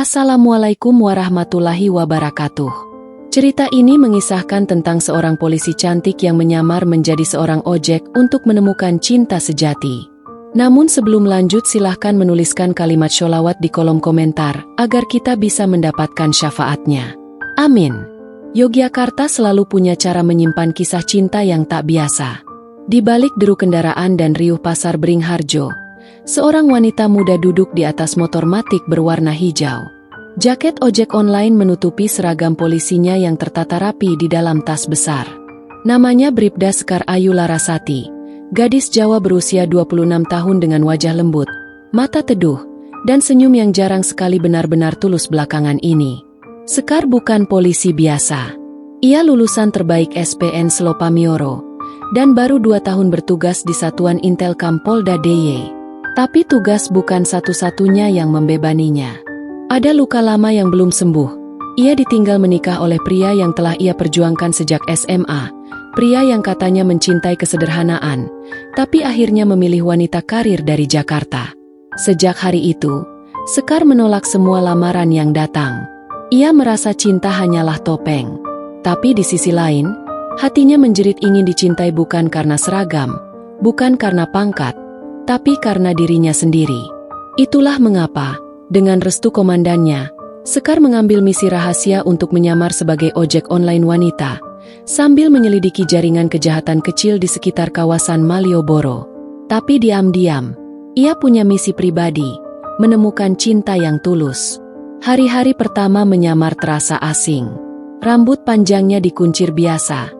Assalamualaikum warahmatullahi wabarakatuh. Cerita ini mengisahkan tentang seorang polisi cantik yang menyamar menjadi seorang ojek untuk menemukan cinta sejati. Namun sebelum lanjut silahkan menuliskan kalimat sholawat di kolom komentar agar kita bisa mendapatkan syafaatnya. Amin. Yogyakarta selalu punya cara menyimpan kisah cinta yang tak biasa. Di balik deru kendaraan dan riuh pasar Beringharjo, seorang wanita muda duduk di atas motor matic berwarna hijau. Jaket ojek online menutupi seragam polisinya yang tertata rapi di dalam tas besar. Namanya Bribda Sekar Ayu Larasati, gadis Jawa berusia 26 tahun dengan wajah lembut, mata teduh, dan senyum yang jarang sekali benar-benar tulus belakangan ini. Sekar bukan polisi biasa. Ia lulusan terbaik SPN Selopamioro, dan baru 2 tahun bertugas di Satuan Intelkam Polda DIY. Tapi tugas bukan satu-satunya yang membebaninya. Ada luka lama yang belum sembuh. Ia ditinggal menikah oleh pria yang telah ia perjuangkan sejak SMA. Pria yang katanya mencintai kesederhanaan, tapi akhirnya memilih wanita karir dari Jakarta. Sejak hari itu, Sekar menolak semua lamaran yang datang. Ia merasa cinta hanyalah topeng. Tapi di sisi lain, hatinya menjerit ingin dicintai bukan karena seragam, bukan karena pangkat, tapi karena dirinya sendiri. Itulah mengapa, dengan restu komandannya, Sekar mengambil misi rahasia untuk menyamar sebagai ojek online wanita, sambil menyelidiki jaringan kejahatan kecil di sekitar kawasan Malioboro. Tapi diam-diam, ia punya misi pribadi, menemukan cinta yang tulus. Hari-hari pertama menyamar terasa asing. Rambut panjangnya dikuncir biasa,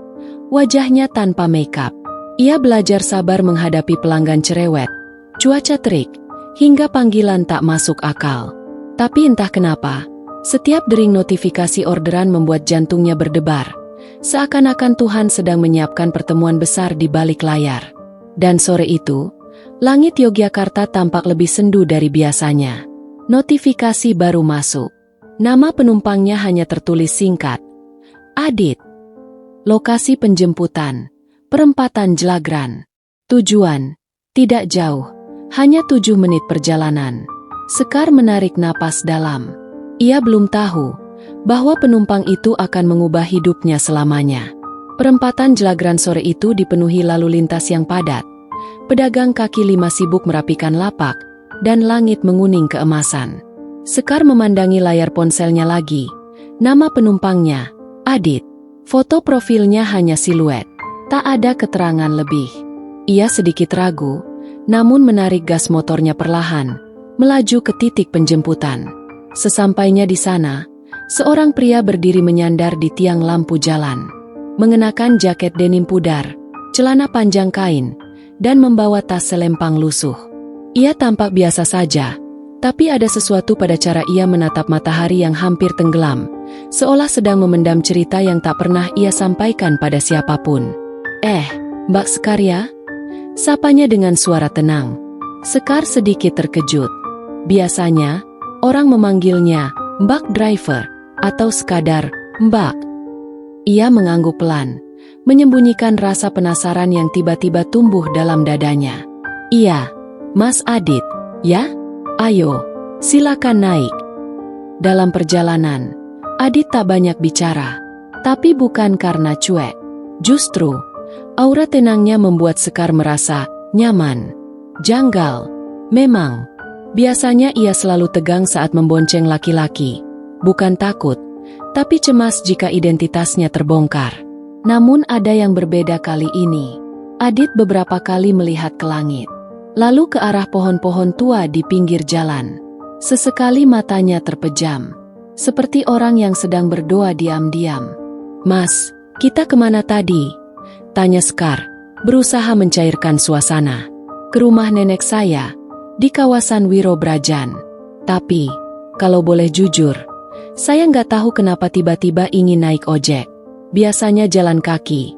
wajahnya tanpa makeup. Ia belajar sabar menghadapi pelanggan cerewet, cuaca terik, hingga panggilan tak masuk akal. Tapi entah kenapa, setiap dering notifikasi orderan membuat jantungnya berdebar. Seakan-akan Tuhan sedang menyiapkan pertemuan besar di balik layar. Dan sore itu, langit Yogyakarta tampak lebih sendu dari biasanya. Notifikasi baru masuk. Nama penumpangnya hanya tertulis singkat. Adit. Lokasi penjemputan, perempatan Jelagran. Tujuan, tidak jauh. Hanya 7 menit perjalanan. Sekar menarik napas dalam. Ia belum tahu bahwa penumpang itu akan mengubah hidupnya selamanya. Perempatan Jelagran sore itu dipenuhi lalu lintas yang padat. Pedagang kaki lima sibuk merapikan lapak, dan langit menguning keemasan. Sekar memandangi layar ponselnya lagi. Nama penumpangnya, Adit. Foto profilnya hanya siluet. Tak ada keterangan lebih. Ia sedikit ragu, namun menarik gas motornya perlahan, melaju ke titik penjemputan. Sesampainya di sana, seorang pria berdiri menyandar di tiang lampu jalan. Mengenakan jaket denim pudar, celana panjang kain, dan membawa tas selempang lusuh. Ia tampak biasa saja, tapi ada sesuatu pada cara ia menatap matahari yang hampir tenggelam, seolah sedang memendam cerita yang tak pernah ia sampaikan pada siapapun. Mbak Sekar ya? Sapanya dengan suara tenang. Sekar sedikit terkejut. Biasanya, orang memanggilnya Mbak Driver, atau sekadar Mbak. Ia mengangguk pelan, menyembunyikan rasa penasaran yang tiba-tiba tumbuh dalam dadanya. Iya, Mas Adit, ya? Ayo, silakan naik. Dalam perjalanan, Adit tak banyak bicara, tapi bukan karena cuek. Justru, aura tenangnya membuat Sekar merasa nyaman. Janggal, memang. Biasanya ia selalu tegang saat membonceng laki-laki. Bukan takut, tapi cemas jika identitasnya terbongkar. Namun ada yang berbeda kali ini. Adit beberapa kali melihat ke langit, lalu ke arah pohon-pohon tua di pinggir jalan. Sesekali matanya terpejam, seperti orang yang sedang berdoa diam-diam. Mas, kita kemana tadi? Tanya Sekar, berusaha mencairkan suasana. Ke rumah nenek saya, di kawasan Wirobrajan. Tapi, kalau boleh jujur, saya nggak tahu kenapa tiba-tiba ingin naik ojek. Biasanya jalan kaki,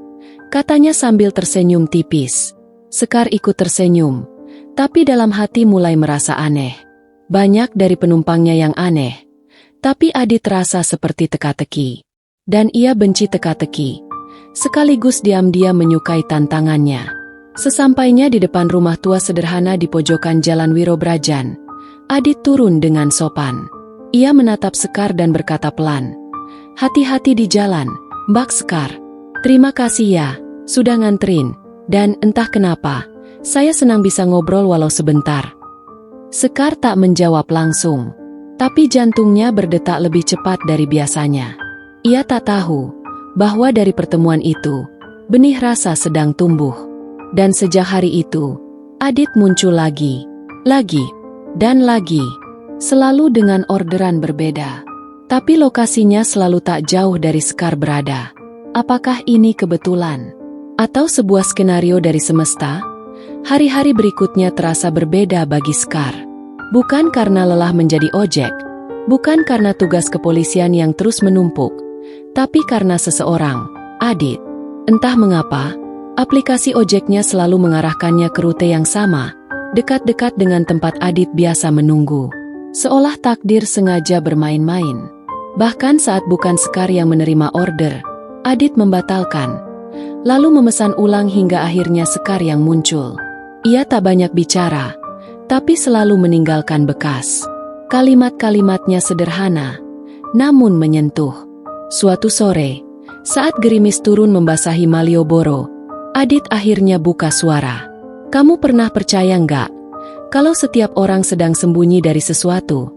katanya sambil tersenyum tipis. Sekar ikut tersenyum, tapi dalam hati mulai merasa aneh. Banyak dari penumpangnya yang aneh, tapi Adit terasa seperti teka-teki. Dan ia benci teka-teki, sekaligus diam-diam menyukai tantangannya. Sesampainya di depan rumah tua sederhana di pojokan jalan Wirobrajan, Adit turun dengan sopan. Ia menatap Sekar dan berkata pelan, "Hati-hati di jalan, Mbak Sekar. Terima kasih ya, sudah nganterin. Dan entah kenapa, saya senang bisa ngobrol walau sebentar." Sekar tak menjawab langsung, tapi jantungnya berdetak lebih cepat dari biasanya. Ia tak tahu bahwa dari pertemuan itu, benih rasa sedang tumbuh. Dan sejak hari itu, Adit muncul lagi, dan lagi. Selalu dengan orderan berbeda. Tapi lokasinya selalu tak jauh dari Sekar berada. Apakah ini kebetulan? Atau sebuah skenario dari semesta? Hari-hari berikutnya terasa berbeda bagi Sekar. Bukan karena lelah menjadi ojek, bukan karena tugas kepolisian yang terus menumpuk, tapi karena seseorang, Adit. Entah mengapa, aplikasi ojeknya selalu mengarahkannya ke rute yang sama, dekat-dekat dengan tempat Adit biasa menunggu. Seolah takdir sengaja bermain-main. Bahkan saat bukan Sekar yang menerima order, Adit membatalkan, lalu memesan ulang hingga akhirnya Sekar yang muncul. Ia tak banyak bicara, tapi selalu meninggalkan bekas. Kalimat-kalimatnya sederhana, namun menyentuh. Suatu sore, saat gerimis turun membasahi Malioboro, Adit akhirnya buka suara. "Kamu pernah percaya nggak kalau setiap orang sedang sembunyi dari sesuatu?"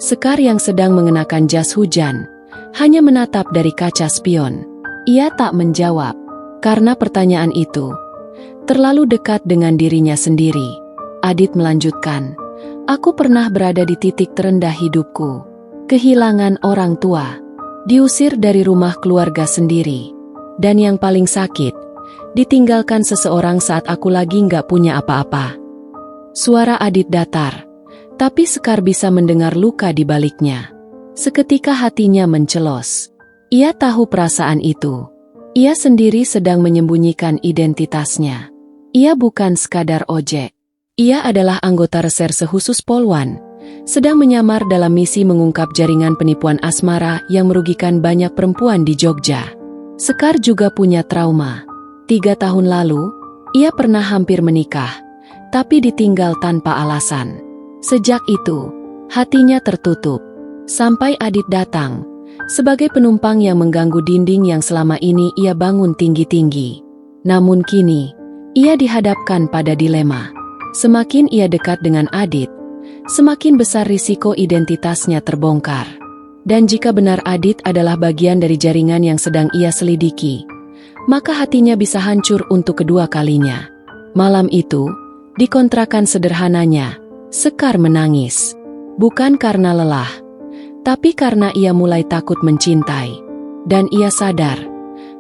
Sekar yang sedang mengenakan jas hujan, hanya menatap dari kaca spion. Ia tak menjawab, karena pertanyaan itu terlalu dekat dengan dirinya sendiri. Adit melanjutkan, "Aku pernah berada di titik terendah hidupku. Kehilangan orang tua, diusir dari rumah keluarga sendiri, dan yang paling sakit, ditinggalkan seseorang saat aku lagi nggak punya apa-apa." Suara Adit datar, tapi Sekar bisa mendengar luka di baliknya. Seketika hatinya mencelos. Ia tahu perasaan itu. Ia sendiri sedang menyembunyikan identitasnya. Ia bukan sekadar ojek. Ia adalah anggota reserse khusus Polwan, sedang menyamar dalam misi mengungkap jaringan penipuan asmara yang merugikan banyak perempuan di Jogja. Sekar juga punya trauma. 3 tahun lalu, ia pernah hampir menikah, tapi ditinggal tanpa alasan. Sejak itu, hatinya tertutup. Sampai Adit datang, sebagai penumpang yang mengganggu dinding yang selama ini ia bangun tinggi-tinggi. Namun kini, ia dihadapkan pada dilema. Semakin ia dekat dengan Adit, semakin besar risiko identitasnya terbongkar. Dan jika benar Adit adalah bagian dari jaringan yang sedang ia selidiki, maka hatinya bisa hancur untuk kedua kalinya. Malam itu, di kontrakan sederhananya, Sekar menangis. Bukan karena lelah, tapi karena ia mulai takut mencintai. Dan ia sadar,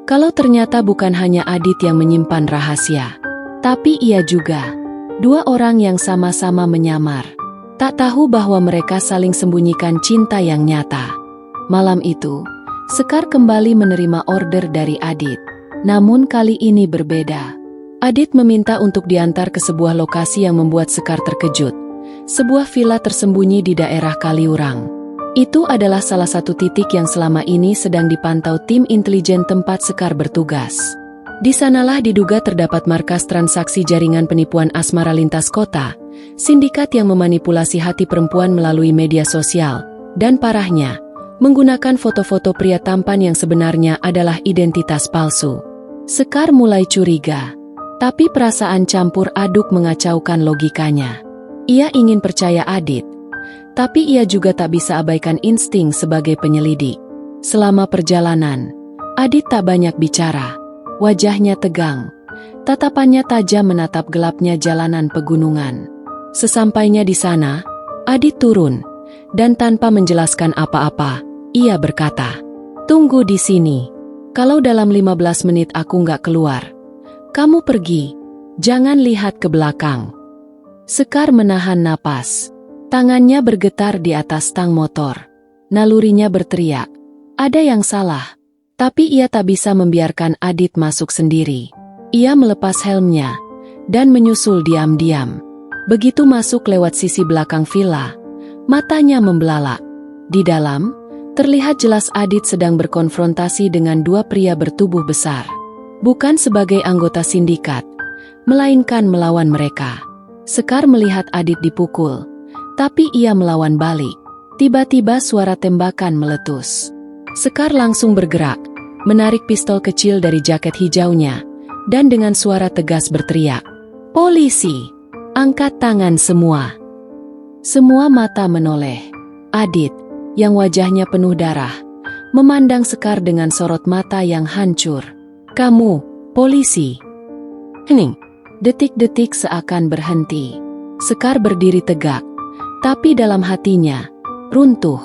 kalau ternyata bukan hanya Adit yang menyimpan rahasia, tapi ia juga. 2 orang yang sama-sama menyamar. Tak tahu bahwa mereka saling sembunyikan cinta yang nyata. Malam itu, Sekar kembali menerima order dari Adit. Namun kali ini berbeda. Adit meminta untuk diantar ke sebuah lokasi yang membuat Sekar terkejut. Sebuah villa tersembunyi di daerah Kaliurang. Itu adalah salah satu titik yang selama ini sedang dipantau tim intelijen tempat Sekar bertugas. Di sanalah diduga terdapat markas transaksi jaringan penipuan asmara lintas kota, sindikat yang memanipulasi hati perempuan melalui media sosial, dan parahnya, menggunakan foto-foto pria tampan yang sebenarnya adalah identitas palsu. Sekar mulai curiga, tapi perasaan campur aduk mengacaukan logikanya. Ia ingin percaya Adit, tapi ia juga tak bisa abaikan insting sebagai penyelidik. Selama perjalanan, Adit tak banyak bicara. Wajahnya tegang, tatapannya tajam menatap gelapnya jalanan pegunungan. Sesampainya di sana, Adit turun, dan tanpa menjelaskan apa-apa, ia berkata, "Tunggu di sini. Kalau dalam 15 menit aku nggak keluar, kamu pergi. Jangan lihat ke belakang." Sekar menahan napas. Tangannya bergetar di atas stang motor. Nalurinya berteriak, "Ada yang salah." Tapi ia tak bisa membiarkan Adit masuk sendiri. Ia melepas helmnya dan menyusul diam-diam. Begitu masuk lewat sisi belakang villa, matanya membelalak. Di dalam, terlihat jelas Adit sedang berkonfrontasi dengan 2 pria bertubuh besar. Bukan sebagai anggota sindikat, melainkan melawan mereka. Sekar melihat Adit dipukul, tapi ia melawan balik. Tiba-tiba suara tembakan meletus. Sekar langsung bergerak, menarik pistol kecil dari jaket hijaunya, dan dengan suara tegas berteriak, "Polisi! Angkat tangan semua!" Semua mata menoleh. Adit, yang wajahnya penuh darah, memandang Sekar dengan sorot mata yang hancur. "Kamu, polisi!" Hening. Detik-detik seakan berhenti. Sekar berdiri tegak, tapi dalam hatinya runtuh.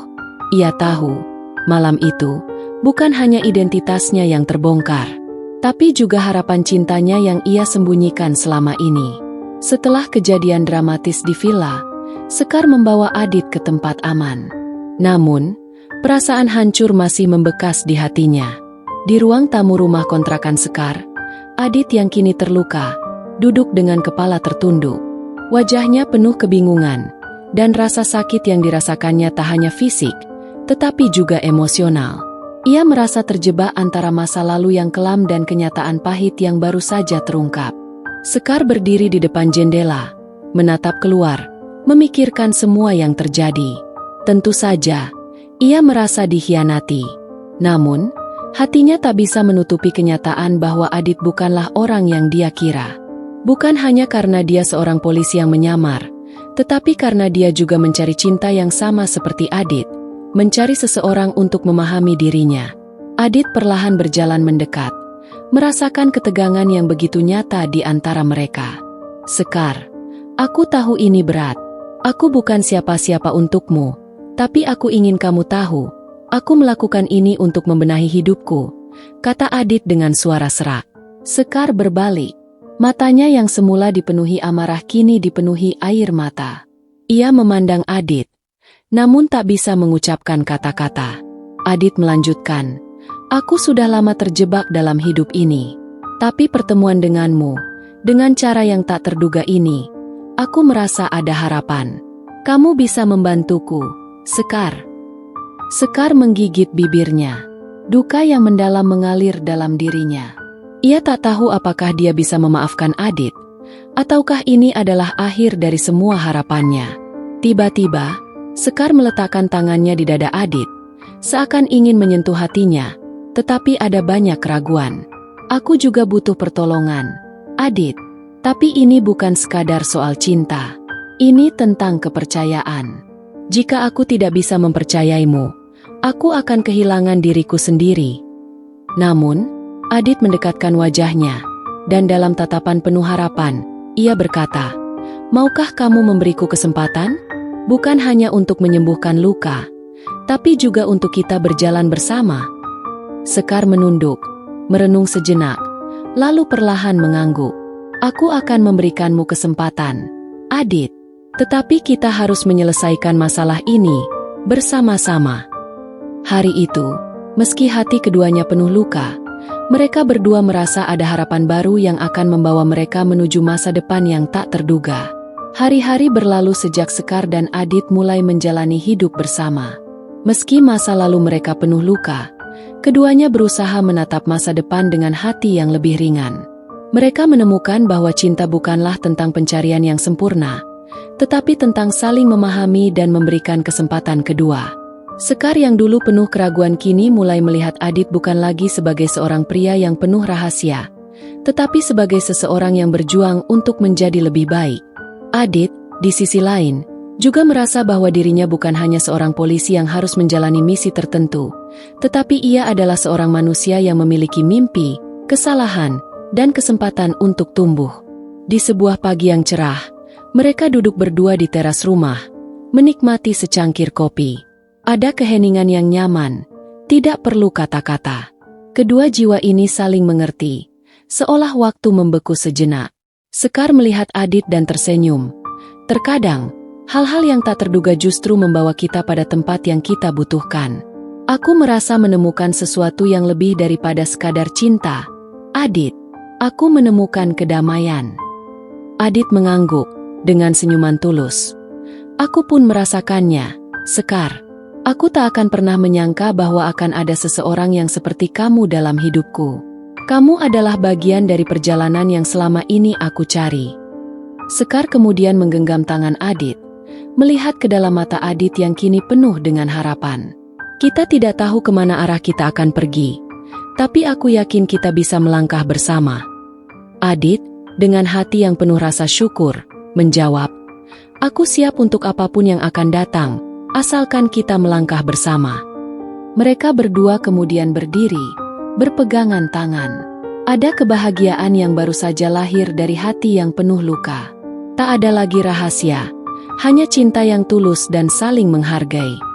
Ia tahu, malam itu bukan hanya identitasnya yang terbongkar, tapi juga harapan cintanya yang ia sembunyikan selama ini. Setelah kejadian dramatis di villa, Sekar membawa Adit ke tempat aman. Namun, perasaan hancur masih membekas di hatinya. Di ruang tamu rumah kontrakan Sekar, Adit yang kini terluka, duduk dengan kepala tertunduk. Wajahnya penuh kebingungan, dan rasa sakit yang dirasakannya tak hanya fisik, tetapi juga emosional. Ia merasa terjebak antara masa lalu yang kelam dan kenyataan pahit yang baru saja terungkap. Sekar berdiri di depan jendela, menatap keluar, memikirkan semua yang terjadi. Tentu saja, ia merasa dikhianati. Namun, hatinya tak bisa menutupi kenyataan bahwa Adit bukanlah orang yang dia kira. Bukan hanya karena dia seorang polisi yang menyamar, tetapi karena dia juga mencari cinta yang sama seperti Adit, mencari seseorang untuk memahami dirinya. Adit perlahan berjalan mendekat, merasakan ketegangan yang begitu nyata di antara mereka. "Sekar, aku tahu ini berat. Aku bukan siapa-siapa untukmu, tapi aku ingin kamu tahu, aku melakukan ini untuk membenahi hidupku," kata Adit dengan suara serak. Sekar berbalik. Matanya yang semula dipenuhi amarah kini dipenuhi air mata. Ia memandang Adit, namun tak bisa mengucapkan kata-kata. Adit melanjutkan, "Aku sudah lama terjebak dalam hidup ini. Tapi pertemuan denganmu, dengan cara yang tak terduga ini, aku merasa ada harapan. Kamu bisa membantuku, Sekar." Sekar menggigit bibirnya. Duka yang mendalam mengalir dalam dirinya. Ia tak tahu apakah dia bisa memaafkan Adit, ataukah ini adalah akhir dari semua harapannya. Tiba-tiba, Sekar meletakkan tangannya di dada Adit, seakan ingin menyentuh hatinya, tetapi ada banyak keraguan. "Aku juga butuh pertolongan, Adit. Tapi ini bukan sekadar soal cinta. Ini tentang kepercayaan. Jika aku tidak bisa mempercayaimu, aku akan kehilangan diriku sendiri." Namun, Adit mendekatkan wajahnya, dan dalam tatapan penuh harapan, ia berkata, "Maukah kamu memberiku kesempatan? Bukan hanya untuk menyembuhkan luka, tapi juga untuk kita berjalan bersama." Sekar menunduk, merenung sejenak, lalu perlahan mengangguk. "Aku akan memberikanmu kesempatan, Adit. Tetapi kita harus menyelesaikan masalah ini bersama-sama." Hari itu, meski hati keduanya penuh luka, mereka berdua merasa ada harapan baru yang akan membawa mereka menuju masa depan yang tak terduga. Hari-hari berlalu sejak Sekar dan Adit mulai menjalani hidup bersama. Meski masa lalu mereka penuh luka, keduanya berusaha menatap masa depan dengan hati yang lebih ringan. Mereka menemukan bahwa cinta bukanlah tentang pencarian yang sempurna, tetapi tentang saling memahami dan memberikan kesempatan kedua. Sekar yang dulu penuh keraguan kini mulai melihat Adit bukan lagi sebagai seorang pria yang penuh rahasia, tetapi sebagai seseorang yang berjuang untuk menjadi lebih baik. Adit, di sisi lain, juga merasa bahwa dirinya bukan hanya seorang polisi yang harus menjalani misi tertentu, tetapi ia adalah seorang manusia yang memiliki mimpi, kesalahan, dan kesempatan untuk tumbuh. Di sebuah pagi yang cerah, mereka duduk berdua di teras rumah, menikmati secangkir kopi. Ada keheningan yang nyaman, tidak perlu kata-kata. Kedua jiwa ini saling mengerti, seolah waktu membeku sejenak. Sekar melihat Adit dan tersenyum. Terkadang, hal-hal yang tak terduga justru membawa kita pada tempat yang kita butuhkan. Aku merasa menemukan sesuatu yang lebih daripada sekadar cinta. Adit, aku menemukan kedamaian. Adit mengangguk, dengan senyuman tulus. Aku pun merasakannya, Sekar. Aku tak akan pernah menyangka bahwa akan ada seseorang yang seperti kamu dalam hidupku. Kamu adalah bagian dari perjalanan yang selama ini aku cari. Sekar kemudian menggenggam tangan Adit, melihat ke dalam mata Adit yang kini penuh dengan harapan. Kita tidak tahu kemana arah kita akan pergi, tapi aku yakin kita bisa melangkah bersama. Adit, dengan hati yang penuh rasa syukur, menjawab, aku siap untuk apapun yang akan datang, asalkan kita melangkah bersama. Mereka berdua kemudian berdiri, berpegangan tangan. Ada kebahagiaan yang baru saja lahir dari hati yang penuh luka. Tak ada lagi rahasia, hanya cinta yang tulus dan saling menghargai.